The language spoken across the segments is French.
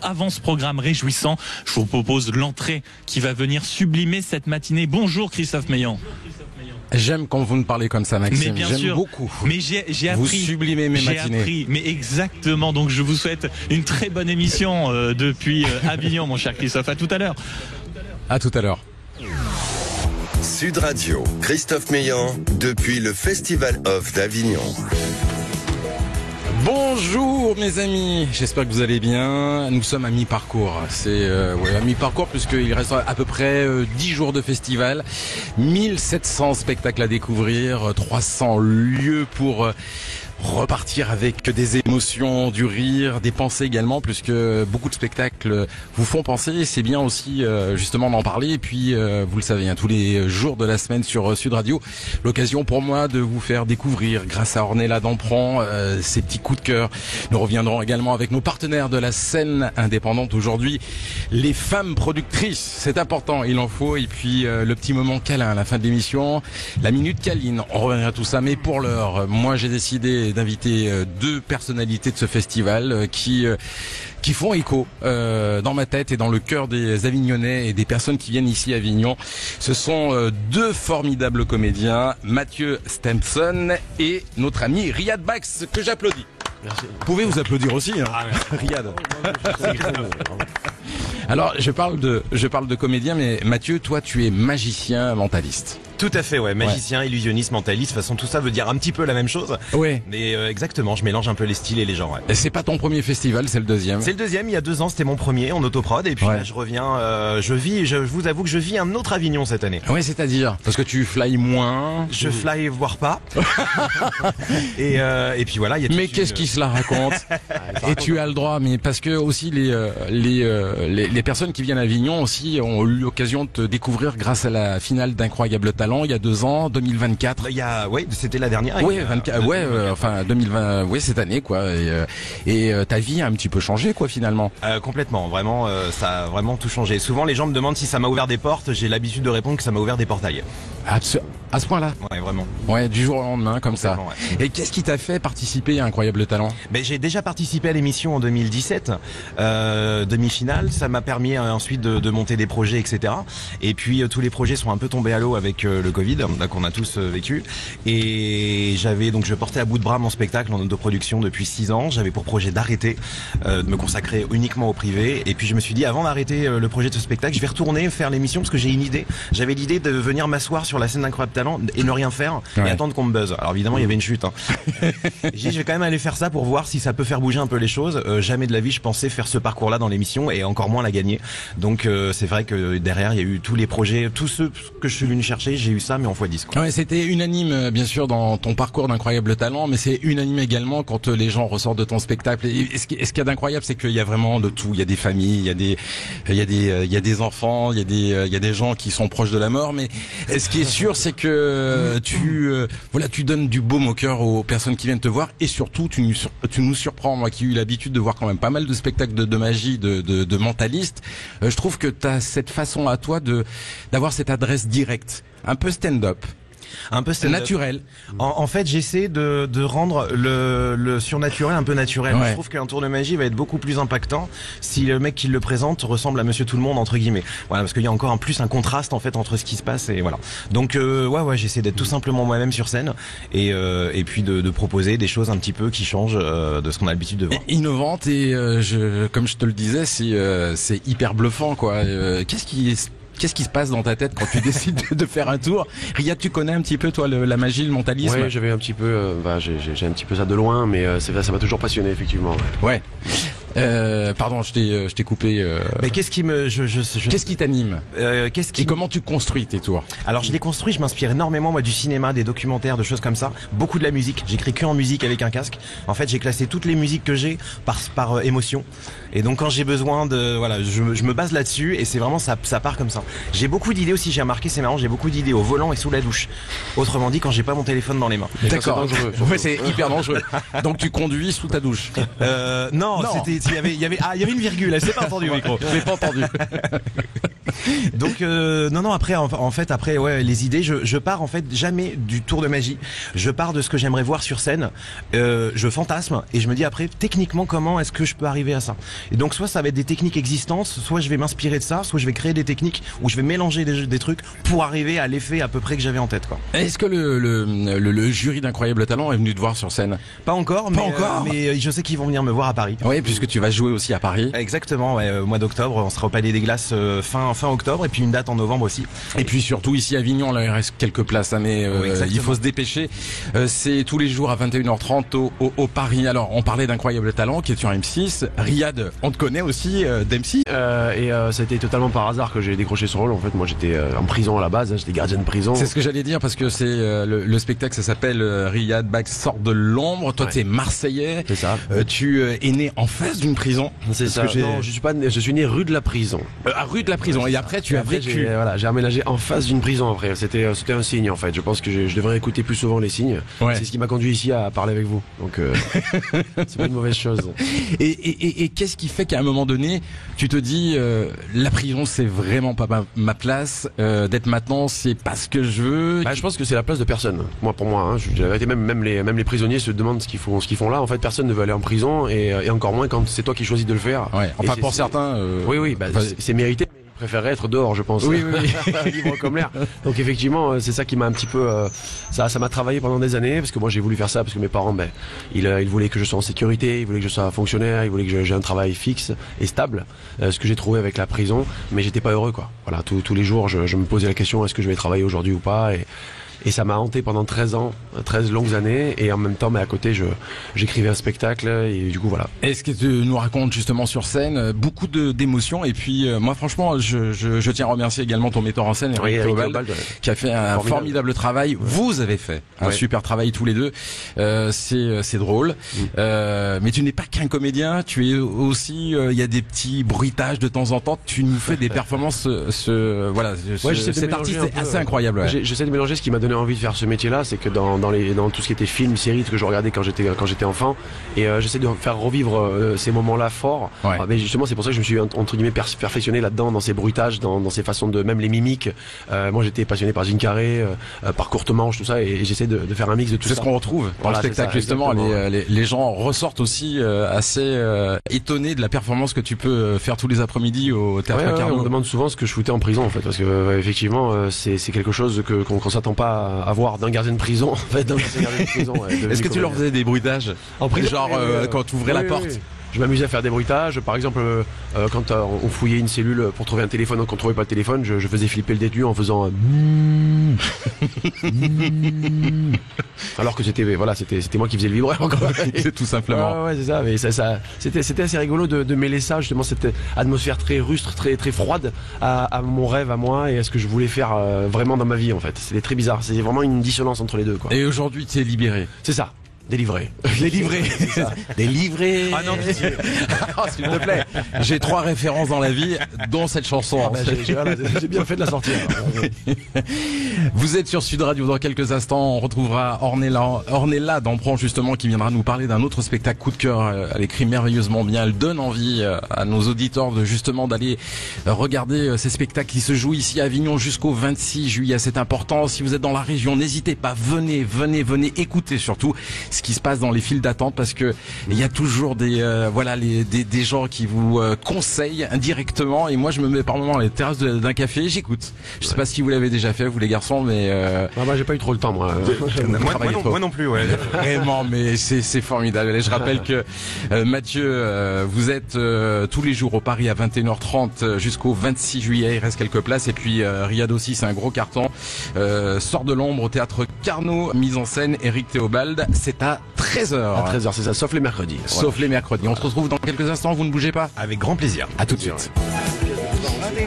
Avant ce programme réjouissant, je vous propose l'entrée qui va venir sublimer cette matinée. Bonjour Christophe Meillan. J'aime quand vous me parlez comme ça, Maxime. Mais bien J'aime sûr. beaucoup. Mais j'ai appris. Vous sublimez mes matinées. Mais exactement. Donc je vous souhaite une très bonne émission depuis Avignon, mon cher Christophe. À tout à l'heure. À tout à l'heure. Sud Radio, Christophe Meillan, depuis le Festival Off d'Avignon. Bonjour mes amis, j'espère que vous allez bien. Nous sommes à mi-parcours. C'est à mi-parcours puisqu'il reste à peu près 10 jours de festival, 1700 spectacles à découvrir, 300 lieux pour repartir avec des émotions, du rire, des pensées également, puisque beaucoup de spectacles vous font penser. C'est bien aussi justement d'en parler. Et puis vous le savez, tous les jours de la semaine sur Sud Radio, l'occasion pour moi de vous faire découvrir, grâce à Ornella Dampron, ces petits coups de cœur. Nous reviendrons également avec nos partenaires de la scène indépendante aujourd'hui, les femmes productrices. C'est important, il en faut. Et puis le petit moment câlin à la fin de l'émission, la minute câline. On reviendra à tout ça. Mais pour l'heure, moi j'ai décidé d'inviter deux personnalités de ce festival qui font écho dans ma tête et dans le cœur des Avignonnais et des personnes qui viennent ici à Avignon. Ce sont deux formidables comédiens, Mathieu Stempson et notre ami Riyad Bax, que j'applaudis. Merci. Vous pouvez vous applaudir aussi, hein. Riyad. Alors, je parle de comédien, mais Mathieu, toi, tu es magicien mentaliste. Tout à fait, ouais. Magicien, illusionniste, mentaliste, de toute façon, tout ça veut dire un petit peu la même chose. Ouais. Mais exactement, je mélange un peu les styles et les genres. Ouais. Et c'est pas ton premier festival, c'est le deuxième. C'est le deuxième, il y a 2 ans, c'était mon premier en autoprod. Et puis là, je reviens, je vous avoue que je vis un autre Avignon cette année. Ouais, c'est-à-dire parce que tu fly moins. Je fly, voire pas. et puis voilà, il y a. Mais qu'est-ce qui se la raconte? Et tu as le droit, mais parce que aussi les personnes qui viennent à Avignon aussi ont eu l'occasion de te découvrir grâce à la finale d'Incroyable Talent il y a 2 ans, 2024. C'était la dernière. Oui, 2020, cette année quoi. Et ta vie a un petit peu changé quoi finalement. Complètement, vraiment, ça a vraiment tout changé. Souvent les gens me demandent si ça m'a ouvert des portes. J'ai l'habitude de répondre que ça m'a ouvert des portails. À ce point-là. Ouais, vraiment. Ouais, du jour au lendemain comme ça. Ouais. Et qu'est-ce qui t'a fait participer à Incroyable Talent? J'ai déjà participé à l'émission en 2017, demi-finale. Ça m'a permis ensuite de monter des projets, etc. Et puis tous les projets sont un peu tombés à l'eau avec le Covid, qu'on a tous vécu. Et je portais à bout de bras mon spectacle en autoproduction depuis 6 ans. J'avais pour projet d'arrêter, de me consacrer uniquement au privé. Et puis je me suis dit, avant d'arrêter le projet de ce spectacle, je vais retourner faire l'émission parce que j'ai une idée. J'avais l'idée de venir m'asseoir sur la scène d'Incroyable Talent et ne rien faire et attendre qu'on me buzz. Alors évidemment, il y avait une chute. J'ai dit, je vais quand même aller faire ça pour voir si ça peut faire bouger un peu les choses. Jamais de la vie, je pensais faire ce parcours-là dans l'émission et encore moins la gagner. Donc c'est vrai que derrière, il y a eu tous les projets, tous ceux que je suis venu chercher, j'ai eu ça, mais en x10. Quoi. Ouais, c'était unanime, bien sûr, dans ton parcours d'Incroyable Talent, mais c'est unanime également quand les gens ressortent de ton spectacle. Et ce qu'il y a d'incroyable, c'est qu'il y a vraiment de tout. Il y a des familles, il y a des enfants, il y a des gens qui sont proches de la mort. Mais ce qui est sûr, c'est que tu donnes du baume au cœur aux personnes qui viennent te voir, et surtout, tu nous surprends. Moi, qui ai eu l'habitude de voir quand même pas mal de spectacles de magie, de mentalistes, je trouve que t'as cette façon à toi d'avoir cette adresse directe, un peu stand-up. Un peu naturel. En fait, j'essaie de rendre le surnaturel un peu naturel. Ouais. Je trouve qu'un tour de magie va être beaucoup plus impactant si le mec qui le présente ressemble à Monsieur Tout le Monde entre guillemets. Voilà, parce qu'il y a encore un contraste en fait entre ce qui se passe et voilà. Donc j'essaie d'être tout simplement moi-même sur scène et puis de proposer des choses un petit peu qui changent de ce qu'on a l'habitude de voir. Innovantes et comme je te le disais, c'est hyper bluffant quoi. Qu'est-ce qui se passe dans ta tête quand tu décides de faire un tour? Riyad, tu connais un petit peu toi la magie, le mentalisme? Ouais, j'avais un petit peu, j'ai un petit peu ça de loin, mais ça m'a toujours passionné effectivement. Ouais. Pardon, je t'ai coupé. Mais qu'est-ce qui me, qu'est-ce qui t'anime Et comment tu construis tes tours? Alors je les construis, je m'inspire énormément moi du cinéma, des documentaires, de choses comme ça. Beaucoup de la musique. J'écris que en musique avec un casque. En fait, j'ai classé toutes les musiques que j'ai par émotion. Et donc quand j'ai besoin je me base là-dessus et c'est vraiment ça part comme ça. J'ai beaucoup d'idées aussi. J'ai remarqué, c'est marrant, j'ai beaucoup d'idées au volant et sous la douche. Autrement dit, quand j'ai pas mon téléphone dans les mains. D'accord. Ouais, c'est hyper dangereux. Donc tu conduis sous ta douche? Non. il y avait une virgule, elle s'est pas entendue au micro. Je l'ai pas entendu. Donc non après en fait après ouais les idées je pars en fait jamais du tour de magie. Je pars de ce que j'aimerais voir sur scène. Je fantasme et je me dis après techniquement comment est-ce que je peux arriver à ça. Et donc soit ça va être des techniques existantes, soit je vais m'inspirer de ça, soit je vais créer des techniques où je vais mélanger des trucs pour arriver à l'effet à peu près que j'avais en tête quoi. Est-ce que le jury d'Incroyable Talent est venu te voir sur scène? Pas encore, mais je sais qu'ils vont venir me voir à Paris. Oui, puisque tu vas jouer aussi à Paris. Exactement, ouais, au mois d'octobre, on sera au Palais des Glaces fin octobre et puis une date en novembre aussi. Et puis surtout ici à Avignon, là il reste quelques places, hein, mais il faut se dépêcher. C'est tous les jours à 21h30 au Paris. Alors on parlait d'Incroyable Talent qui est sur M6. Riyad, on te connaît aussi d'M6. Ça a été totalement par hasard que j'ai décroché ce rôle. En fait, moi j'étais en prison à la base, hein, j'étais gardien de prison. C'est ce que j'allais dire parce que c'est le spectacle, ça s'appelle Riyad Bach sort de l'ombre. Toi, t'es Marseillais. C'est ça. Tu es né en face d'une prison. C'est ça. Non, je suis né rue de la prison. À rue de la prison. Et après, tu as vécu. J'ai aménagé en face d'une prison après. C'était un signe en fait. Je pense que je devrais écouter plus souvent les signes. Ouais. C'est ce qui m'a conduit ici à parler avec vous. Donc c'est pas une mauvaise chose. Et qu'est-ce qui fait qu'à un moment donné, tu te dis la prison c'est vraiment pas ma place. D'être maintenant, c'est pas ce que je veux. Je pense que c'est la place de personne. Pour moi, hein, la vérité, même les prisonniers se demandent ce qu'ils font là. En fait, personne ne veut aller en prison et encore moins quand c'est toi qui choisis de le faire. Ouais. Enfin, pour certains. Oui, c'est mérité. Je préférerais être dehors, je pense. Oui. Libre comme l'air. Donc effectivement, c'est ça qui m'a un petit peu, ça m'a travaillé pendant des années parce que moi j'ai voulu faire ça parce que mes parents, ils voulaient que je sois en sécurité, ils voulaient que je sois fonctionnaire, ils voulaient que j'ai un travail fixe et stable, ce que j'ai trouvé avec la prison, mais j'étais pas heureux quoi. Voilà, tous les jours, je me posais la question est-ce que je vais travailler aujourd'hui ou pas et ça m'a hanté pendant 13 longues années et en même temps à côté j'écrivais un spectacle et du coup voilà. Est-ce que tu nous racontes justement sur scène beaucoup d'émotions et puis moi franchement je tiens à remercier également ton metteur en scène Eric Théobald qui a fait un formidable travail. Vous avez fait un super travail tous les deux. C'est drôle. Mais tu n'es pas qu'un comédien, tu es aussi il y a des petits bruitages de temps en temps, tu nous fais des performances cet artiste est assez incroyable. Ouais. J'essaie de mélanger ce qui m'a donné envie de faire ce métier-là, c'est que dans tout ce qui était film, série, ce que je regardais quand j'étais enfant, et j'essaie de faire revivre ces moments-là forts. Ouais. Mais justement, c'est pour ça que je me suis entre guillemets perfectionné là-dedans, dans ces bruitages, dans ces façons de même les mimiques. Moi, j'étais passionné par Jim Carrey, par Courte Manche, tout ça, et j'essaie de faire un mix de tout ça. C'est ce qu'on retrouve dans le spectacle justement. Les gens ressortent aussi assez étonnés de la performance que tu peux faire tous les après-midi au Théâtre Carnot. On me demande souvent ce que je foutais en prison en fait, parce que effectivement, c'est quelque chose qu'on s'attend pas à voir d'un gardien de prison en fait, d'un gardien de prison. Est-ce que tu leur faisais des bruitages en prison, genre quand tu ouvrais la porte? Oui. Je m'amusais à faire des bruitages. Par exemple, quand on fouillait une cellule pour trouver un téléphone, quand on trouvait pas le téléphone, je faisais flipper le détenu en faisant alors que c'était moi qui faisais le vibreur encore. Tout simplement. Ouais, c'est ça. Mais c'était assez rigolo de mêler ça justement, cette atmosphère très rustre, très très froide à mon rêve à moi et à ce que je voulais faire vraiment dans ma vie en fait. C'était très bizarre. C'est vraiment une dissonance entre les deux quoi. Et aujourd'hui, tu es libéré. C'est ça. Délivré. Délivré. Ah non, pitié. Oh, s'il te plaît. J'ai 3 références dans la vie, dont cette chanson. J'ai bien fait de la sortir. Vous êtes sur Sud Radio dans quelques instants. On retrouvera Ornella Dampron justement qui viendra nous parler d'un autre spectacle coup de cœur. Elle écrit merveilleusement bien. Elle donne envie à nos auditeurs d'aller regarder ces spectacles qui se jouent ici à Avignon jusqu'au 26 juillet. C'est important. Si vous êtes dans la région, n'hésitez pas. Venez. Écoutez surtout ce qui se passe dans les files d'attente parce que il y a toujours des gens qui vous conseillent indirectement et moi je me mets par moments à la terrasse d'un café, j'écoute. Je sais pas si vous l'avez déjà fait vous les garçons mais moi j'ai pas eu trop le temps moi. Moi non plus ouais. Vraiment mais c'est formidable. Et je rappelle que Mathieu vous êtes tous les jours au Paris à 21h30 jusqu'au 26 juillet, il reste quelques places et puis Riyad aussi c'est un gros carton. Sort de l'ombre au Théâtre Carnot, mise en scène Eric Théobald. C'est à 13h. À 13h, c'est ça, sauf les mercredis. Sauf les mercredis. On se retrouve dans quelques instants, vous ne bougez pas. Avec grand plaisir. À tout de suite.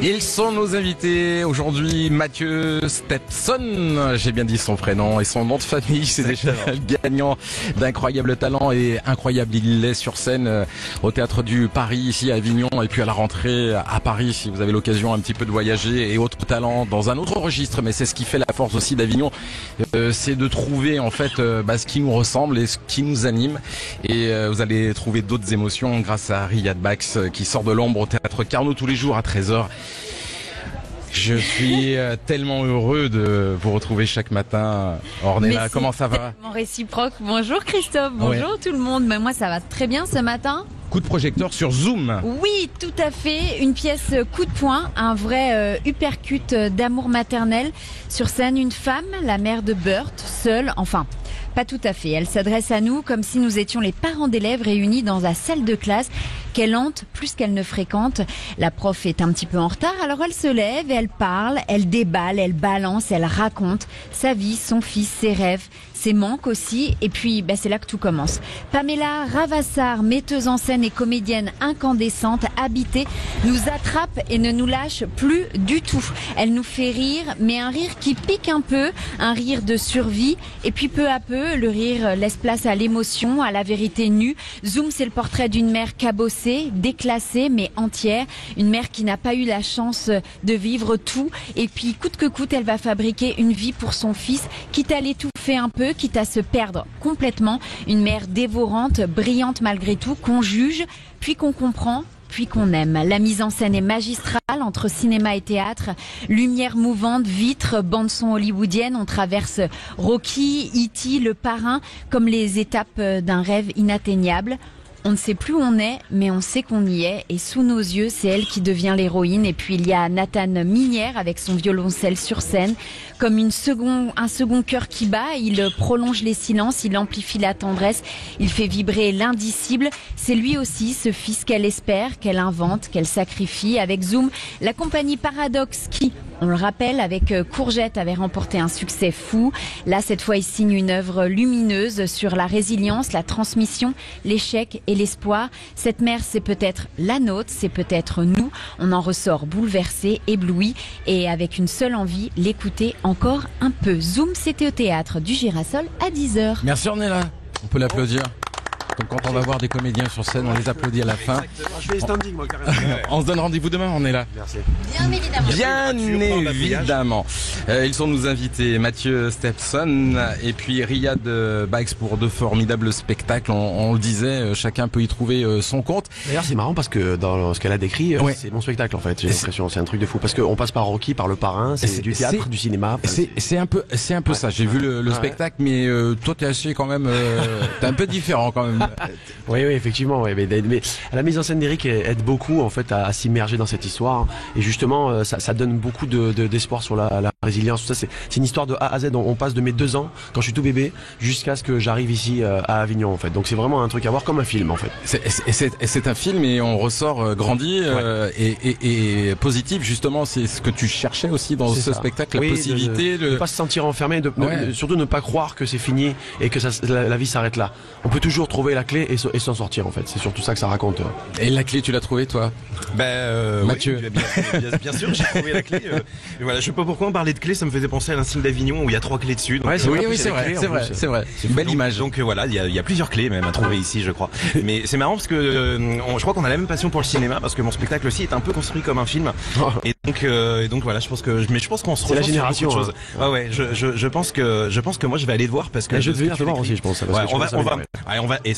Ils sont nos invités aujourd'hui, Mathieu Stepson, j'ai bien dit son prénom et son nom de famille, c'est déjà gagnant d'incroyables talents et incroyable il est sur scène au Théâtre du Paris ici à Avignon et puis à la rentrée à Paris si vous avez l'occasion un petit peu de voyager et autres talents dans un autre registre, mais c'est ce qui fait la force aussi d'Avignon, c'est de trouver en fait ce qui nous ressemble et ce qui nous anime et vous allez trouver d'autres émotions grâce à Riyad Bax qui sort de l'ombre au Théâtre Carnot tous les jours à 13h. Je suis tellement heureux de vous retrouver chaque matin. Ornella, comment ça va? Mon réciproque. Bonjour Christophe, bonjour tout le monde. Mais moi ça va très bien ce matin. Coup de projecteur sur Zoom. Oui, tout à fait. Une pièce coup de poing, un vrai uppercut d'amour maternel. Sur scène, une femme, la mère de Burt, seule, enfin... Pas tout à fait. Elle s'adresse à nous comme si nous étions les parents d'élèves réunis dans la salle de classe qu'elle hante plus qu'elle ne fréquente. La prof est un petit peu en retard, alors elle se lève et elle parle, elle déballe, elle balance, elle raconte sa vie, son fils, ses rêves, ses manques aussi. Et puis, c'est là que tout commence. Pamela Ravassar, metteuse en scène et comédienne incandescente, habitée, nous attrape et ne nous lâche plus du tout. Elle nous fait rire, mais un rire qui pique un peu, un rire de survie. Et puis peu à peu, le rire laisse place à l'émotion, à la vérité nue. Zoom, c'est le portrait d'une mère cabossée, déclassée, mais entière. Une mère qui n'a pas eu la chance de vivre tout. Et puis, coûte que coûte, elle va fabriquer une vie pour son fils, quitte à l'étouffer un peu, quitte à se perdre complètement. Une mère dévorante, brillante malgré tout, qu'on juge, puis qu'on comprend, puis qu'on aime. La mise en scène est magistrale entre cinéma et théâtre. Lumière mouvante, vitres, bande-son hollywoodienne. On traverse Rocky, E.T., Le Parrain, comme les étapes d'un rêve inatteignable. On ne sait plus où on est, mais on sait qu'on y est. Et sous nos yeux, c'est elle qui devient l'héroïne. Et puis il y a Nathan Minière avec son violoncelle sur scène. Comme un second cœur qui bat, il prolonge les silences, il amplifie la tendresse, il fait vibrer l'indicible. C'est lui aussi, ce fils qu'elle espère, qu'elle invente, qu'elle sacrifie. Avec Zoom, la compagnie Paradox qui, on le rappelle, avec Courgette avait remporté un succès fou. Là, cette fois, il signe une œuvre lumineuse sur la résilience, la transmission, l'échec et l'espoir. Cette mère, c'est peut-être la nôtre, c'est peut-être nous. On en ressort bouleversé, ébloui et avec une seule envie, l'écouter encore un peu. Zoom, c'était au Théâtre du Girasol à 10h. Merci Ornella, on peut l'applaudir. Donc quand on va voir des comédiens sur scène, on les applaudit à la fin. Je fais standing, moi, carrément. On se donne rendez-vous demain, on est là. Merci. Bien évidemment. Bien évidemment. Ils sont nos invités, Mathieu Stepson et puis Riyad Bax pour deux formidables spectacles. On le disait, chacun peut y trouver son compte. D'ailleurs, c'est marrant parce que dans ce qu'elle a décrit, Ouais. c'est mon spectacle en fait. J'ai l'impression, c'est un truc de fou parce qu'on passe par Rocky, par Le Parrain, c'est du théâtre, du cinéma. Enfin, C'est un peu ça. J'ai vu le spectacle, mais toi t'es assez quand même, t'es un peu différent quand même. Oui, effectivement. Ouais, mais la mise en scène d'Eric aide beaucoup en fait à s'immerger dans cette histoire et justement ça donne beaucoup d'espoir sur la résilience. Tout ça, c'est une histoire de A à Z. On passe de mes 2 ans quand je suis tout bébé jusqu'à ce que j'arrive ici à Avignon en fait. Donc c'est vraiment un truc à voir comme un film en fait. C'est un film et on ressort grandi et positif justement. C'est ce que tu cherchais aussi dans ce spectacle, la possibilité de pas se sentir enfermé, surtout ne pas croire que c'est fini et que la vie s'arrête là. On peut toujours trouver la clé et s'en sortir en fait. C'est surtout ça que ça raconte. Et la clé, tu l'as trouvée toi? Mathieu. Oui, bien sûr, j'ai trouvé la clé. Voilà, je sais pas pourquoi on parlait de clé, ça me faisait penser à l'insigne d'Avignon où il y a 3 clés dessus. Donc, Ouais, Oui, c'est vrai. C'est une belle image. Donc voilà, il y a plusieurs clés même à trouver ici, je crois. Mais c'est marrant parce que je crois qu'on a la même passion pour le cinéma parce que mon spectacle aussi est un peu construit comme un film. Et donc voilà, je pense qu'on se C'est la rejoint sur génération, beaucoup de choses. Ouais, je pense que moi je vais aller le voir parce que Je vais venir te voir aussi, je pense.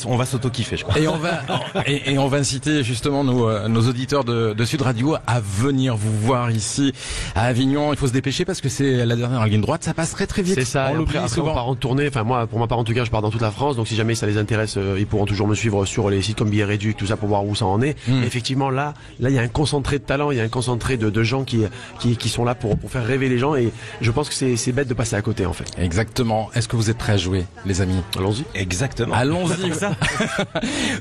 on va s'auto-kiffer, je crois. Et on va inciter justement nos auditeurs de Sud Radio à venir vous voir ici à Avignon. Il faut se dépêcher parce que c'est la dernière ligne droite, ça passe très vite. C'est ça. On l'oublie Après, souvent. on part en tournée. Enfin, moi, pour ma part, en tout cas, je pars dans toute la France. Donc, si jamais ça les intéresse, ils pourront toujours me suivre sur les sites comme Billets Réduits, tout ça, pour voir où ça en est. Et effectivement, là, il y a un concentré de talent, il y a un concentré de gens qui sont là pour faire rêver les gens. Et je pense que c'est bête de passer à côté, en fait. Exactement. Est-ce que vous êtes prêts à jouer, les amis? Allons-y. Exactement. Allons-y.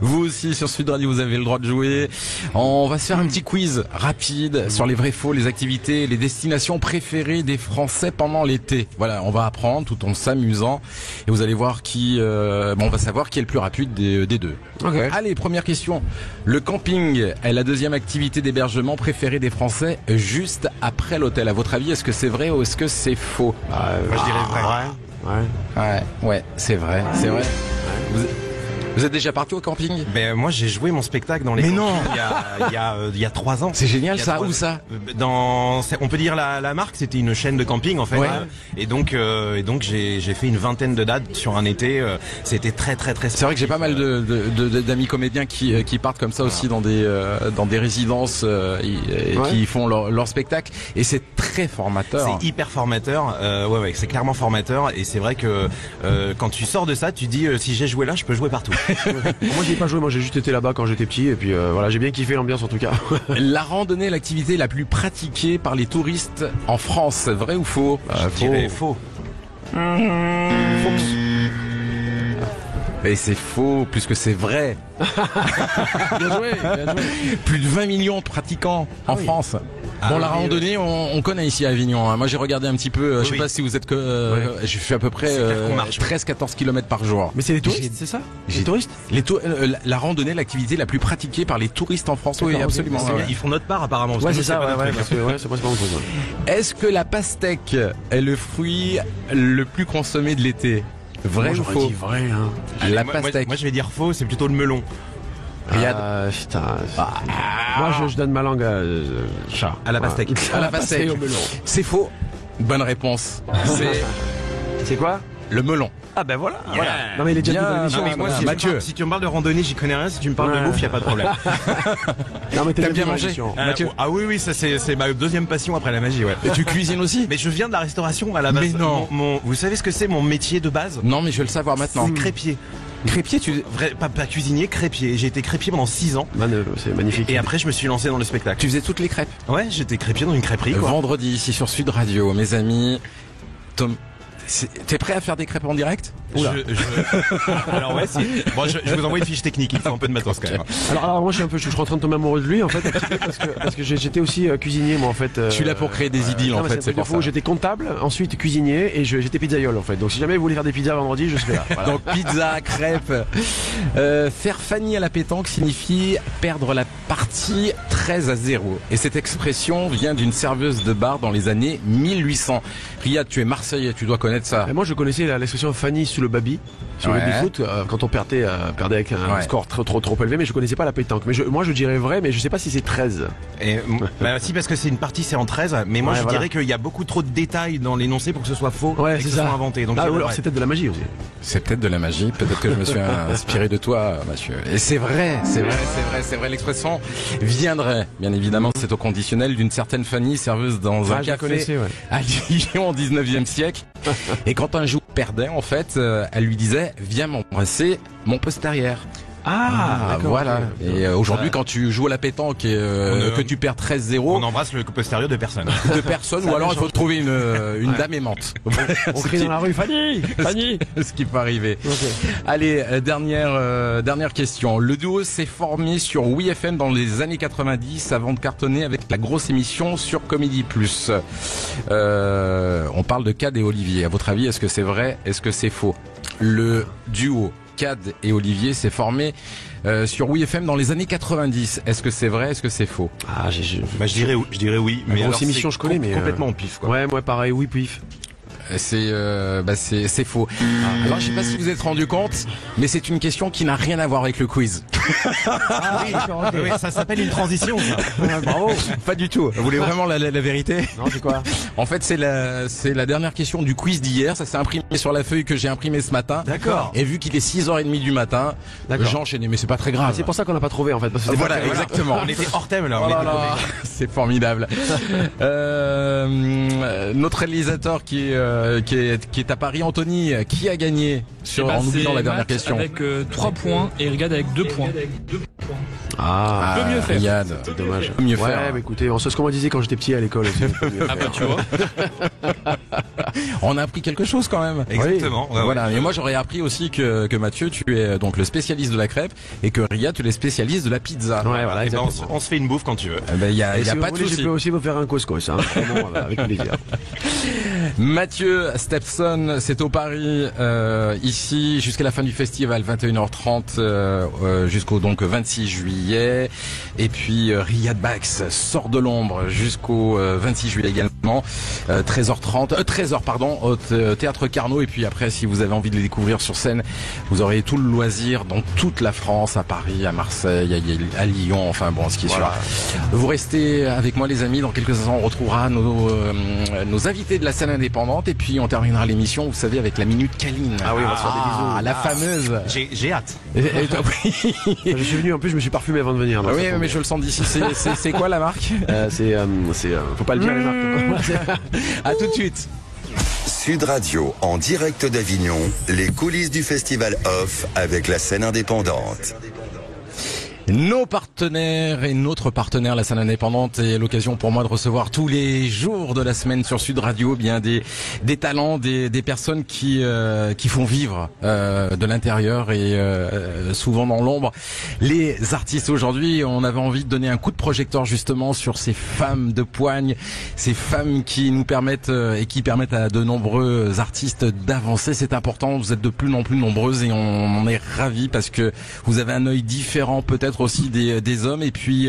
Vous aussi sur Sud Radio, vous avez le droit de jouer. On va se faire un petit quiz rapide sur les vrais faux, les activités, les destinations préférées des Français pendant l'été. Voilà, on va apprendre tout en s'amusant et vous allez voir on va savoir qui est le plus rapide des deux. Okay. Allez, première question. Le camping est la deuxième activité d'hébergement préférée des Français juste après l'hôtel. À votre avis, est-ce que c'est vrai ou est-ce que c'est faux? Moi, je dirais vrai. Ouais, c'est vrai, c'est vrai. Vous êtes déjà parti au camping? Ben moi j'ai joué mon spectacle dans les Mais campings non. il y a 3 ans. C'est génial Il y a ça, 3 où ça? On peut dire la marque, c'était une chaîne de camping en fait. Ouais. Et donc j'ai fait une vingtaine de dates sur un été. C'était très C'est vrai que j'ai pas mal d'amis comédiens qui partent comme ça aussi dans des résidences et qui font leur spectacle, et c'est très formateur. C'est hyper formateur. Ouais, c'est clairement formateur. Et c'est vrai que quand tu sors de ça, tu dis si j'ai joué là, je peux jouer partout. Moi, j'y ai pas joué. Moi, j'ai juste été là-bas quand j'étais petit. Et puis voilà, j'ai bien kiffé l'ambiance en tout cas. La randonnée est l'activité la plus pratiquée par les touristes en France. Vrai ou faux? Je dirais faux. Et c'est faux, plus que c'est vrai. Bien joué. Plus de 20 millions de pratiquants en France. Bon, la randonnée, on connaît ici à Avignon. Hein. Moi, j'ai regardé un petit peu. Je sais pas si vous êtes je fais à peu près 13-14 km par jour. Mais c'est les touristes, c'est ça? Les touristes? La randonnée, l'activité la plus pratiquée par les touristes en France. Oui, absolument. Ils font notre part apparemment. Ouais, c'est ça. Parce que c'est pas mon truc. Est-ce que la pastèque est le fruit le plus consommé de l'été? Vrai ou faux? Dit vrai, hein. La pastèque. Moi je vais dire faux, c'est plutôt le melon. Riyad. Putain. Moi je donne ma langue à chat. À la pastèque. À la pastèque. Au melon. C'est faux. Bonne réponse. C'est quoi? Le melon. Ah ben voilà. Non mais il est déjà Bien, dans l'émission. non, mais Moi, Mathieu. si tu me parles de randonnée, j'y connais rien. Si tu me parles de bouffe, y a pas de problème. Non mais T'aimes bien dans manger? l'émission. Mathieu. Ah oui, ça c'est ma deuxième passion après la magie, ouais. Et tu cuisines aussi? Mais je viens de la restauration à la base. Mais non. Vous savez ce que c'est mon métier de base? Non, mais je vais le savoir maintenant. C'est crépier. Crépier, tu Pas cuisinier, crépier. J'ai été crépier pendant 6 ans. C'est magnifique. Et après, je me suis lancé dans le spectacle. faisais toutes les crêpes. Ouais, j'étais crépier dans une crêperie, quoi. Vendredi ici sur Sud Radio, mes amis. Tom, t'es prêt à faire des crêpes en direct? Alors ouais, bon, je vous envoie une fiche technique. Il faut un peu de matos quand même. Alors moi je suis en train de tomber amoureux de lui en fait un petit peu, parce que j'étais aussi cuisinier moi en fait. Je suis là pour créer des idylles en fait, c'est pour ça. J'étais comptable, ensuite cuisinier et j'étais pizzaïole en fait. Donc si jamais vous voulez faire des pizzas vendredi, je serai là. Voilà. Donc pizza, crêpes. Faire Fanny à la pétanque signifie perdre la partie 13-0. Et cette expression vient d'une serveuse de bar dans les années 1800. Riyad, tu es Marseillais, tu dois connaître ça. Et moi je connaissais l'expression Fanny sous le baby, sur le foot, quand on perdait avec un score trop élevé, mais je connaissais pas la pétanque. Mais moi je dirais vrai, mais je sais pas si c'est 13. Et, si, parce que c'est une partie, c'est en 13, mais moi je dirais qu'il y a beaucoup trop de détails dans l'énoncé pour que ce soit faux et que ce soit inventé. Donc alors c'est peut-être de la magie aussi. C'est peut-être de la magie, peut-être que je me suis inspiré de toi, Mathieu. Et c'est vrai. L'expression viendrait, bien évidemment, c'est au conditionnel d'une certaine Fanny, serveuse dans un café à Lyon au 19e siècle. Et quand un joueur perdait, en fait, elle lui disait, viens m'embrasser mon postérieur. Ah, voilà. Okay. Et aujourd'hui, quand tu joues à la pétanque et que tu perds 13-0, on embrasse le postérieur de personne. De personne, ou alors il faut trouver une dame aimante. On crie dans la rue, Fanny. Ce qui peut arriver. Okay. Allez, dernière question. Le duo s'est formé sur WeFM dans les années 90 avant de cartonner avec la grosse émission sur Comédie Plus. On parle de Cad et Olivier. À votre avis, est-ce que c'est vrai? Est-ce que c'est faux? Le duo Cad et Olivier s'est formé sur WeFM dans les années 90. Est-ce que c'est vrai? Est-ce que c'est faux? Je dirais oui. Mais grosse émission, je connais, mais complètement au pif, quoi. Ouais, moi pareil, oui, pif. C'est faux. Alors je sais pas si vous vous êtes rendu compte, mais c'est une question qui n'a rien à voir avec le quiz. Oui, ça s'appelle une transition, ça. Bravo. Pas du tout. Vous voulez vraiment la vérité? Non, c'est quoi? En fait, c'est la dernière question du quiz d'hier. Ça s'est imprimé sur la feuille que j'ai imprimée ce matin. D'accord. Et vu qu'il est 6h30 du matin, j'ai enchaîné, mais c'est pas très grave. C'est pour ça qu'on n'a pas trouvé en fait. Parce que voilà, exactement. On était hors thème là. C'est formidable. Notre réalisateur qui est à Paris, Anthony, qui a gagné en oubliant la dernière question? Avec 3 points et Riyad avec 2 points. Ah, peut mieux faire. Riyad, c'est dommage. Peut mieux faire. Mais écoutez, c'est ce qu'on me disait quand j'étais petit à l'école. Ah bah tu vois. On a appris quelque chose quand même. Exactement. Oui. Voilà. Et moi j'aurais appris aussi que Mathieu, tu es donc le spécialiste de la crêpe et que Riyad, tu es le spécialiste de la pizza. Ouais, voilà. On se fait une bouffe quand tu veux. Il y a si pas de souci. Je peux aussi vous faire un couscous, hein. Vraiment, avec plaisir. Mathieu Stepson, c'est au Paris, ici jusqu'à la fin du festival, 21h30 jusqu'au donc 26 juillet. Et puis Riyad Bax sort de l'ombre jusqu'au 26 juillet également, 13h pardon, au Théâtre Carnot. Et puis après, si vous avez envie de les découvrir sur scène, vous aurez tout le loisir dans toute la France, à Paris, à Marseille, à Lyon, enfin bon, ce qui est sûr. Vous restez avec moi les amis, dans quelques instants on retrouvera nos invités de la scène indépendante et puis on terminera l'émission, vous savez, avec la Minute Caline. Ah oui, on va se faire des bisous. La fameuse. J'ai hâte. Et toi, oui. Je suis venu, en plus je me suis parfumé avant de venir. Ah oui, mais je le sens d'ici. C'est quoi la marque? Faut pas le dire les marques. À tout de suite. Sud Radio, en direct d'Avignon, les coulisses du festival Off avec la scène indépendante. Nos partenaires et notre partenaire, la scène indépendante, est l'occasion pour moi de recevoir tous les jours de la semaine sur Sud Radio bien des talents, des personnes qui font vivre de l'intérieur et souvent dans l'ombre les artistes. Aujourd'hui, on avait envie de donner un coup de projecteur justement sur ces femmes de poigne, ces femmes qui nous permettent et qui permettent à de nombreux artistes d'avancer. C'est important, vous êtes de plus en plus nombreuses et on en est ravis parce que vous avez un œil différent peut-être aussi des hommes et puis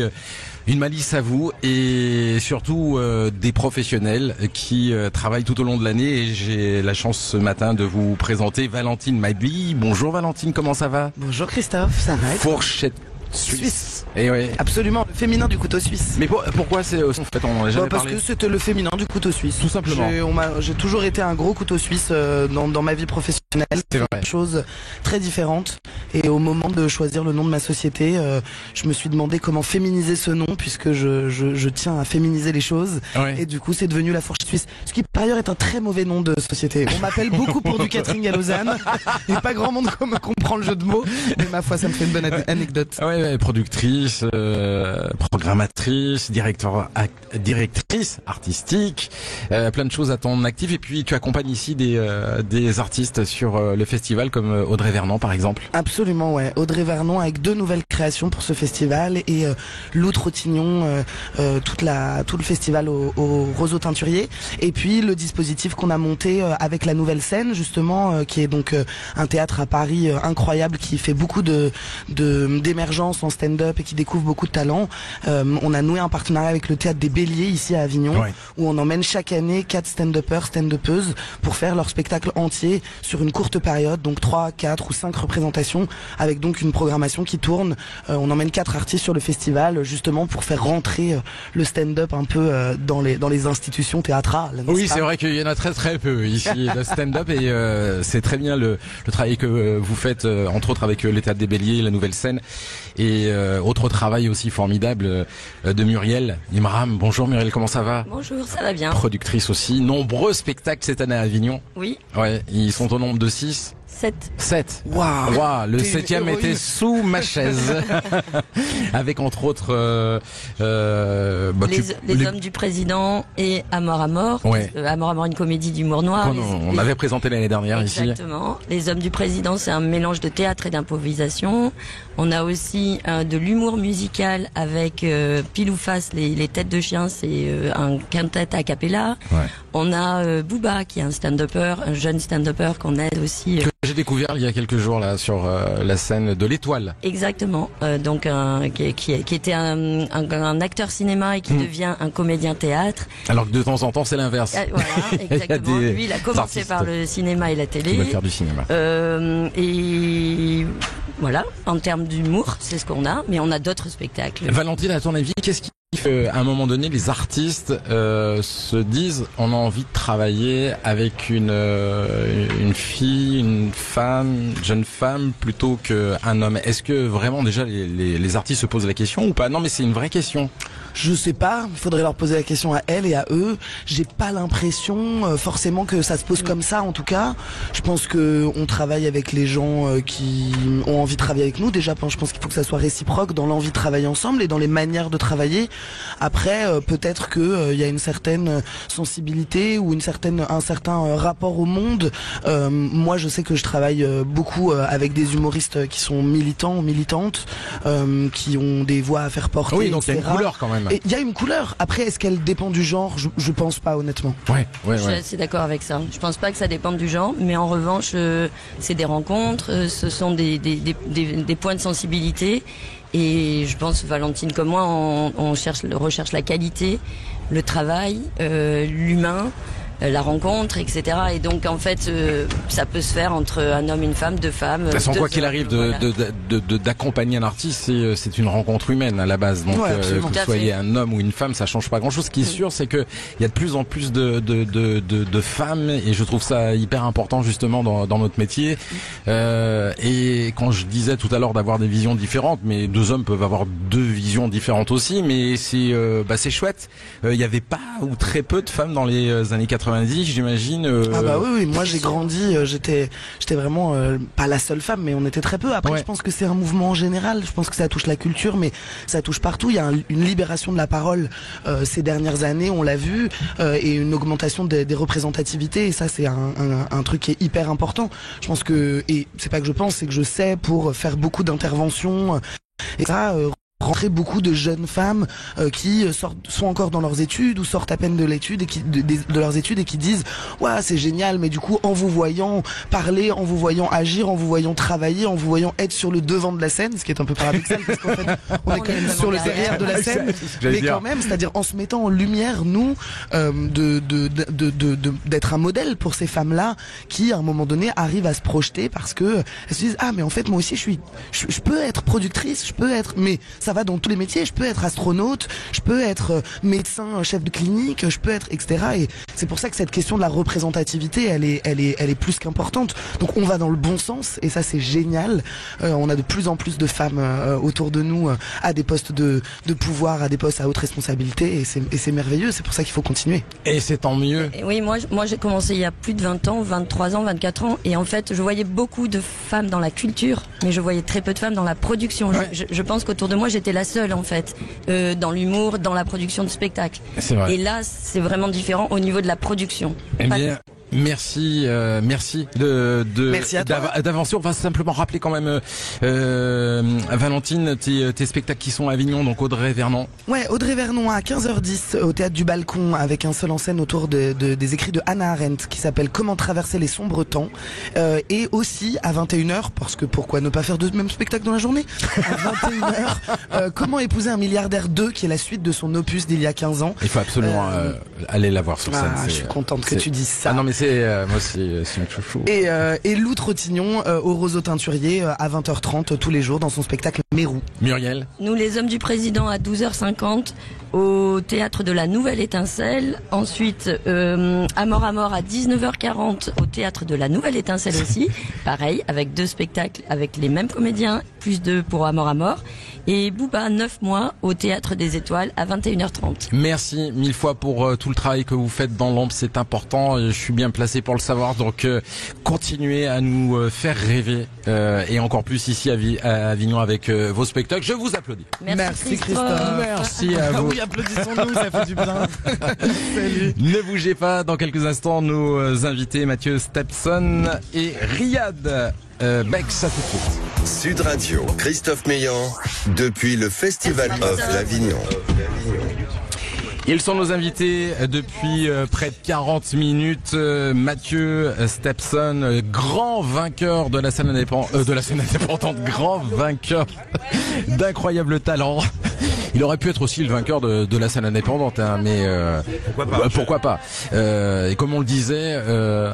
une malice à vous et surtout des professionnels qui travaillent tout au long de l'année et j'ai la chance ce matin de vous présenter Valentine Mabi. Bonjour Valentine, comment ça va? Bonjour Christophe, ça va? Fourchette suisse. Et ouais. Absolument, le féminin du couteau suisse. Mais pourquoi c'est en fait on en a jamais parce parlé? que c'était le féminin du couteau suisse. Tout simplement. J'ai toujours été un gros couteau suisse dans ma vie professionnelle. C'est vrai. Des choses très différentes. Et au moment de choisir le nom de ma société, je me suis demandé comment féminiser ce nom puisque je tiens à féminiser les choses. Ouais. Et du coup, c'est devenu la Fourchette suisse. Ce qui par ailleurs est un très mauvais nom de société. On m'appelle beaucoup pour du catering à Lausanne. Et pas grand monde comprend le jeu de mots. Mais ma foi, ça me fait une bonne anecdote. Ouais, productrice, programmatrice, directrice artistique, plein de choses à ton actif. Et puis tu accompagnes ici des artistes sur le festival comme Audrey Vernon par exemple. Absolument, ouais. Audrey Vernon avec 2 nouvelles créations pour ce festival et Lou Trottignon, tout le festival au Roseau Teinturier. Et puis le dispositif qu'on a monté avec la Nouvelle Scène justement, qui est donc un théâtre à Paris incroyable qui fait beaucoup d'émergence en stand-up et qui découvre beaucoup de talents. On a noué un partenariat avec le théâtre des Béliers ici à Avignon, ouais, où on emmène chaque année 4 stand-uppers, stand-upeuses pour faire leur spectacle entier sur une courte période, donc 3, 4 ou 5 représentations avec donc une programmation qui tourne. On emmène 4 artistes sur le festival justement pour faire rentrer le stand-up un peu dans les institutions théâtrales. Oui, c'est vrai qu'il y en a très très peu ici de stand-up et c'est très bien le travail que vous faites entre autres avec le théâtre des Béliers, la Nouvelle Scène et autre travail aussi formidable de Muriel Imram. Bonjour Muriel, comment ça va? Bonjour, ça va bien. Productrice aussi, nombreux spectacles cette année à Avignon. Oui. Ouais, ils sont au nombre de 6. 7. Waouh, le 7e était sous ma chaise. Avec entre autres les hommes du président et À mort à mort. Ouais. À mort, une comédie d'humour noir. On avait présenté l'année dernière. Exactement. Ici. Exactement. Les hommes du président, c'est un mélange de théâtre et d'improvisation. On a aussi de l'humour musical avec pile ou face les têtes de chien, c'est un quintet a cappella. Ouais. On a Booba qui est un stand-upper, un jeune stand-upper qu'on aide aussi. Que j'ai découvert il y a quelques jours là sur la scène de l'Étoile. Exactement. Donc qui était un acteur cinéma et qui devient un comédien théâtre. Alors que de temps en temps c'est l'inverse. Voilà, exactement. Lui, il a commencé par le cinéma et la télé. Il va faire du cinéma. Et voilà, en termes d'humour, c'est ce qu'on a, mais on a d'autres spectacles. Valentine, à ton avis, qu'est-ce qui fait à un moment donné les artistes se disent on a envie de travailler avec une fille, une femme, une jeune femme plutôt qu'un homme? Est-ce que vraiment déjà les artistes se posent la question ou pas? Non, mais c'est une vraie question. Je sais pas, il faudrait leur poser la question à elles et à eux. J'ai pas l'impression forcément que ça se pose comme ça en tout cas. Je pense que on travaille avec les gens qui ont envie de travailler avec nous. Déjà, je pense qu'il faut que ça soit réciproque dans l'envie de travailler ensemble et dans les manières de travailler. Après, peut-être que il y a une certaine sensibilité ou un certain rapport au monde. Moi, je sais que je travaille beaucoup avec des humoristes qui sont militants, militantes, qui ont des voix à faire porter. Oui, donc il y a une couleur quand même. même. Il y a une couleur. Après, est-ce qu'elle dépend du genre? Je pense pas, honnêtement. Je suis assez d'accord avec ça. Je pense pas que ça dépende du genre, mais en revanche, c'est des rencontres, ce sont des points de sensibilité. Et je pense, Valentine comme moi, on recherche la qualité, le travail, l'humain, la rencontre, etc. Et donc en fait, ça peut se faire entre un homme et une femme, deux femmes. De toute façon, quoi qu'il arrive, d'accompagner un artiste, c'est une rencontre humaine à la base. Donc que vous soyez un homme ou une femme, ça change pas grand-chose. Ce qui est sûr, c'est que il y a de plus en plus de femmes, et je trouve ça hyper important justement dans notre métier. Et quand je disais tout à l'heure d'avoir des visions différentes, mais deux hommes peuvent avoir deux visions différentes aussi, mais c'est chouette. Il y avait pas ou très peu de femmes dans les années 90, j'imagine. Ah bah oui, moi j'ai grandi, j'étais vraiment pas la seule femme, mais on était très peu. Après, je pense que c'est un mouvement en général. Je pense que ça touche la culture, mais ça touche partout. Il y a une libération de la parole ces dernières années, on l'a vu, et une augmentation des représentativités. Et ça, c'est un truc qui est hyper important. Je pense que, et c'est pas que je pense, c'est que je sais, pour faire beaucoup d'interventions, et ça. Rentrer beaucoup de jeunes femmes qui sont encore dans leurs études ou sortent à peine de l'étude et de leurs études et qui disent ouais, c'est génial, mais du coup en vous voyant parler, en vous voyant agir, en vous voyant travailler, en vous voyant être sur le devant de la scène, ce qui est un peu paradoxal parce qu'en fait on est quand même sur le derrière de la scène, mais quand même, c'est-à-dire en se mettant en lumière, nous, d'être un modèle pour ces femmes-là qui à un moment donné arrivent à se projeter parce que elles se disent ah mais en fait moi aussi je peux être productrice, je peux être, mais ça va dans tous les métiers, je peux être astronaute, je peux être médecin, chef de clinique, je peux être, etc. Et c'est pour ça que cette question de la représentativité, elle est plus qu'importante. Donc on va dans le bon sens, et ça c'est génial. On a de plus en plus de femmes autour de nous à des postes de pouvoir, à des postes à haute responsabilité, et c'est merveilleux, c'est pour ça qu'il faut continuer. Et c'est tant mieux. Et oui, moi j'ai commencé il y a plus de 20 ans, 23 ans, 24 ans, et en fait je voyais beaucoup de femmes dans la culture, mais je voyais très peu de femmes dans la production. Ouais. Je pense qu'autour de moi j'étais la seule en fait, dans l'humour, dans la production de spectacles. C'est vrai. Et là c'est vraiment différent au niveau de la production. Eh bien, merci d'avancer. On va simplement rappeler quand même, Valentine, tes spectacles qui sont à Avignon, donc Audrey Vernon. Ouais, Audrey Vernon à 15h10 au Théâtre du Balcon, avec un seul en scène autour des écrits de Hannah Arendt qui s'appelle Comment traverser les sombres temps, et aussi à 21h, parce que pourquoi ne pas faire deux mêmes spectacles dans la journée, à 21h, Comment épouser un milliardaire 2, qui est la suite de son opus d'il y a 15 ans. Il faut absolument aller la voir sur scène. Je suis contente que tu dises ça. Ah non mais moi c'est un chouchou. Et Lou Trottignon au Roseau Teinturier à 20h30 tous les jours dans son spectacle Mérou. Muriel. Nous les hommes du président à 12h50 au Théâtre de la Nouvelle Étincelle. Ensuite à mort à 19h40 au Théâtre de la Nouvelle Étincelle aussi. Pareil, avec deux spectacles avec les mêmes comédiens, plus deux pour à mort. Et Booba, 9 mois, au Théâtre des Étoiles à 21h30. Merci mille fois pour tout le travail que vous faites dans l'ombre, c'est important, je suis bien placé pour le savoir, donc continuez à nous faire rêver, et encore plus ici à Avignon avec vos spectacles. Je vous applaudis. Merci Christophe. Merci à vous. Oui, applaudissons-nous, ça fait du bien. Salut. Ne bougez pas, dans quelques instants, nos invités Mathieu Stepson et Riyad Bex, à tout de suite. Sud Radio, Christophe Meillan, depuis le Festival of d'Avignon. Ils sont nos invités depuis près de 40 minutes. Mathieu Stepson, grand vainqueur de la scène indépendante, grand vainqueur d'incroyable talent. Il aurait pu être aussi le vainqueur de la scène indépendante, hein, mais pourquoi pas. Et comme on le disait,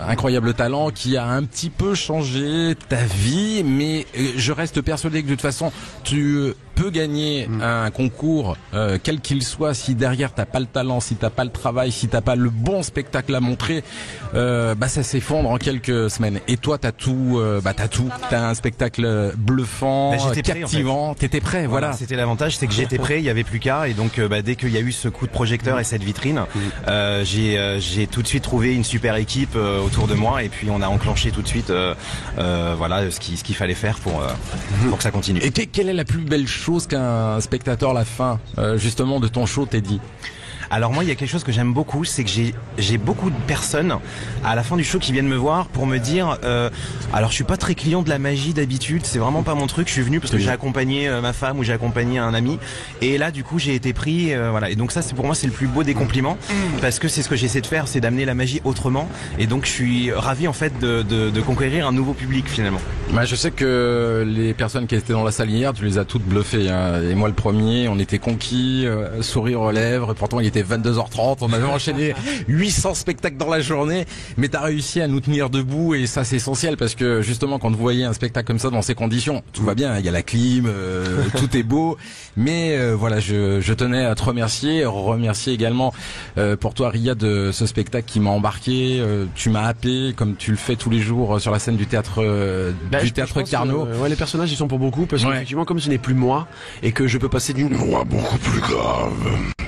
incroyable talent qui a un petit peu changé ta vie, mais je reste persuadé que de toute façon, tu peux gagner un concours, quel qu'il soit, si derrière t'as pas le talent, si t'as pas le travail, si t'as pas le bon spectacle à montrer, ça s'effondre en quelques semaines. Et toi, t'as tout. T'as un spectacle bluffant, captivant. En fait. T'étais prêt, voilà. C'était l'avantage, c'est que j'étais prêt, il y avait plus qu'à, et donc dès qu'il y a eu ce coup de projecteur et cette vitrine, j'ai tout de suite trouvé une super équipe autour de moi, et puis on a enclenché tout de suite, ce qu'il fallait faire pour que ça continue. Et quelle est la plus belle chose qu'un spectateur à la fin justement de ton show t'ait dit? Alors moi, il y a quelque chose que j'aime beaucoup, c'est que j'ai beaucoup de personnes à la fin du show qui viennent me voir pour me dire alors je suis pas très client de la magie d'habitude, c'est vraiment pas mon truc, je suis venu parce que j'ai accompagné ma femme ou j'ai accompagné un ami et là du coup j'ai été pris voilà, et donc ça c'est pour moi c'est le plus beau des compliments parce que c'est ce que j'essaie de faire, c'est d'amener la magie autrement et donc je suis ravi en fait de conquérir un nouveau public finalement. Bah, je sais que les personnes qui étaient dans la salle hier, tu les as toutes bluffées hein. Et moi le premier, on était conquis, sourire aux lèvres, pourtant il était 22h30, on avait enchaîné 800 spectacles dans la journée, mais t'as réussi à nous tenir debout et ça c'est essentiel parce que justement quand vous voyez un spectacle comme ça dans ces conditions, tout va bien, il y a la clim, tout est beau, mais voilà, je tenais à te remercier également pour toi Ria de ce spectacle qui m'a embarqué, tu m'as happé comme tu le fais tous les jours sur la scène du théâtre Carnot. Ouais, les personnages ils sont pour beaucoup parce qu'effectivement comme ce n'est plus moi et que je peux passer d'une voix beaucoup plus grave.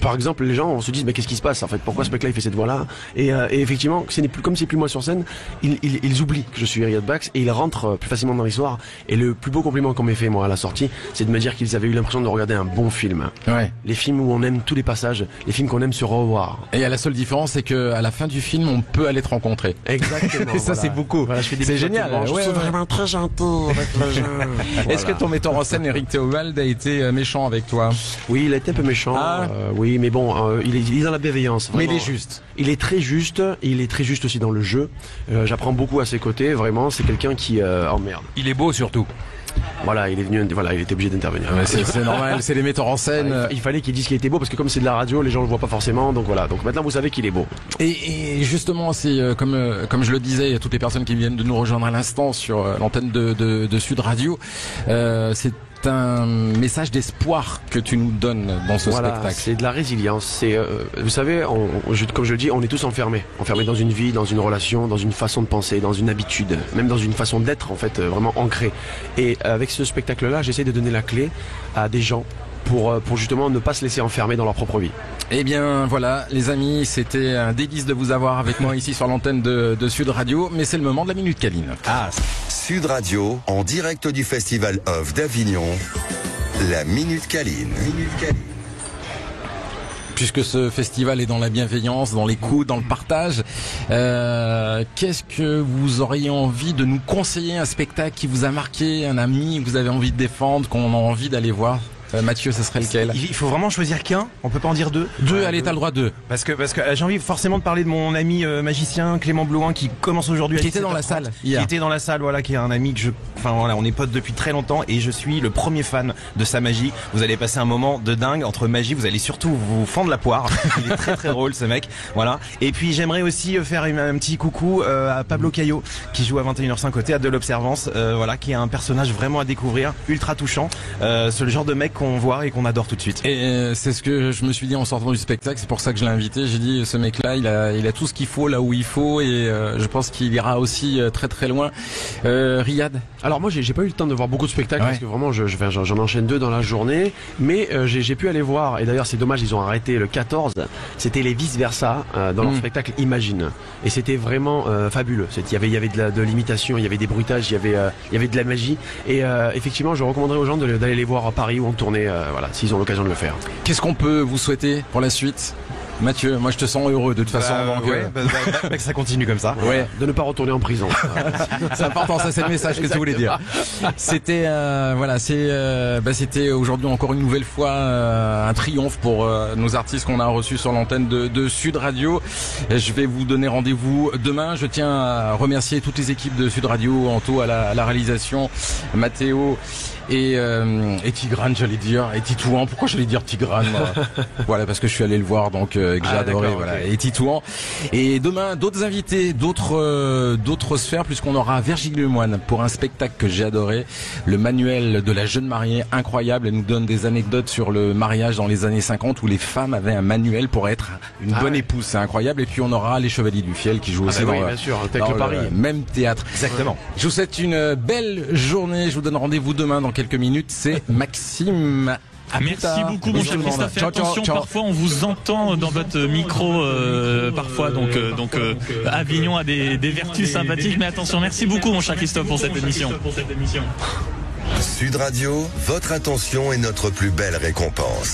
Par exemple, les gens on se dit mais qu'est-ce qui se passe en fait, pourquoi ce mec-là il fait cette voix-là et effectivement ce n'est plus comme c'est plus moi sur scène, ils oublient que je suis Riyad Bax et ils rentrent plus facilement dans l'histoire et le plus beau compliment qu'on m'ait fait moi à la sortie, c'est de me dire qu'ils avaient eu l'impression de regarder un bon film. Ouais. Les films où on aime tous les passages, les films qu'on aime se revoir. Et la seule différence c'est que à la fin du film on peut aller te rencontrer. Exactement. Et ça voilà. C'est beaucoup. Voilà, je fais des c'est génial. Je suis vraiment très gentil avec les gens. Est-ce que ton metteur en scène Eric Théobald a été méchant avec toi? Oui, il a été un peu méchant. Oui, mais bon, il est dans la bienveillance. Vraiment. Mais il est juste. Il est très juste. Et il est très juste aussi dans le jeu. J'apprends beaucoup à ses côtés. Vraiment, c'est quelqu'un qui oh merde. Il est beau surtout. Voilà, il est venu, voilà, il était obligé d'intervenir. Ouais, c'est normal, c'est les metteurs en scène. Il fallait qu'il dise qu'il était beau parce que comme c'est de la radio, les gens le voient pas forcément. Donc voilà. Donc maintenant vous savez qu'il est beau. Et justement, c'est comme je le disais à toutes les personnes qui viennent de nous rejoindre à l'instant sur l'antenne de Sud Radio, c'est un message d'espoir que tu nous donnes dans ce spectacle. C'est de la résilience. C'est, vous savez, comme je le dis, on est tous enfermés dans une vie, dans une relation, dans une façon de penser, dans une habitude, même dans une façon d'être en fait, vraiment ancrée. Et avec ce spectacle-là, j'essaie de donner la clé à des gens pour justement ne pas se laisser enfermer dans leur propre vie. Eh bien voilà les amis, c'était un délice de vous avoir avec moi ici sur l'antenne de Sud Radio, mais c'est le moment de la Minute Câline. Sud Radio, en direct du Festival Off d'Avignon, la Minute Câline. Puisque ce festival est dans la bienveillance, dans l'écoute, dans le partage, qu'est-ce que vous auriez envie de nous conseiller, un spectacle qui vous a marqué, un ami que vous avez envie de défendre, qu'on a envie d'aller voir? Mathieu, ce serait lequel? Il faut vraiment choisir qu'un. On peut pas en dire deux. Allez, t'as le droit deux. Parce que j'ai envie forcément de parler de mon ami magicien Clément Blouin qui commence aujourd'hui. Qui était dans la salle hier. Qui était dans la salle, voilà, qui est un ami que on est potes depuis très longtemps et je suis le premier fan de sa magie. Vous allez passer un moment de dingue entre magie. Vous allez surtout vous fendre la poire. Il est très très drôle ce mec. Voilà. Et puis j'aimerais aussi faire un petit coucou à Pablo Caillot qui joue à 21h05 au Théâtre de l'Observance. Voilà, qui est un personnage vraiment à découvrir, ultra touchant. C'est le genre de mec qu'on voit et qu'on adore tout de suite. Et c'est ce que je me suis dit en sortant du spectacle, c'est pour ça que je l'ai invité. J'ai dit ce mec-là, il a tout ce qu'il faut là où il faut et je pense qu'il ira aussi très très loin. Riyad. Alors moi j'ai pas eu le temps de voir beaucoup de spectacles parce que vraiment j'en enchaîne 2 dans la journée, mais j'ai pu aller voir et d'ailleurs c'est dommage ils ont arrêté le 14. C'était les vice versa dans leur spectacle Imagine et c'était vraiment fabuleux. Il y avait de l'imitation, il y avait des bruitages, il y avait de la magie et effectivement je recommanderais aux gens d'aller les voir à Paris ou en tournée. Voilà, s'ils ont l'occasion de le faire. Qu'est-ce qu'on peut vous souhaiter pour la suite? Mathieu, moi je te sens heureux de toute façon. Que ça continue comme ça. Ouais. De ne pas retourner en prison. C'est important, ça c'est le message que tu voulais dire. C'était c'était aujourd'hui encore une nouvelle fois un triomphe pour nos artistes qu'on a reçus sur l'antenne de Sud Radio. Je vais vous donner rendez-vous demain. Je tiens à remercier toutes les équipes de Sud Radio, Anto à la réalisation, Mathéo et Tigrane, j'allais dire, et Titouan. Pourquoi j'allais dire Tigrane moi? Voilà, parce que je suis allé le voir, donc que j'ai adoré, voilà. Okay. Et Titouan. Et demain, d'autres invités, d'autres sphères, puisqu'on aura Virginie Lemoine pour un spectacle que j'ai adoré, le manuel de la jeune mariée, incroyable. Elle nous donne des anecdotes sur le mariage dans les années 50 où les femmes avaient un manuel pour être une bonne épouse, c'est incroyable. Et puis on aura les Chevaliers du Fiel qui jouent aussi bien sûr, dans Paris. Le même théâtre. Exactement. Je vous souhaite une belle journée. Je vous donne rendez-vous demain dans quelques minutes. C'est Maxime. Merci beaucoup mon cher Christophe. Attention, parfois on vous entend dans votre micro, parfois donc Avignon a des vertus sympathiques, mais attention. Merci beaucoup mon cher Christophe pour cette émission. Sud Radio, votre attention est notre plus belle récompense.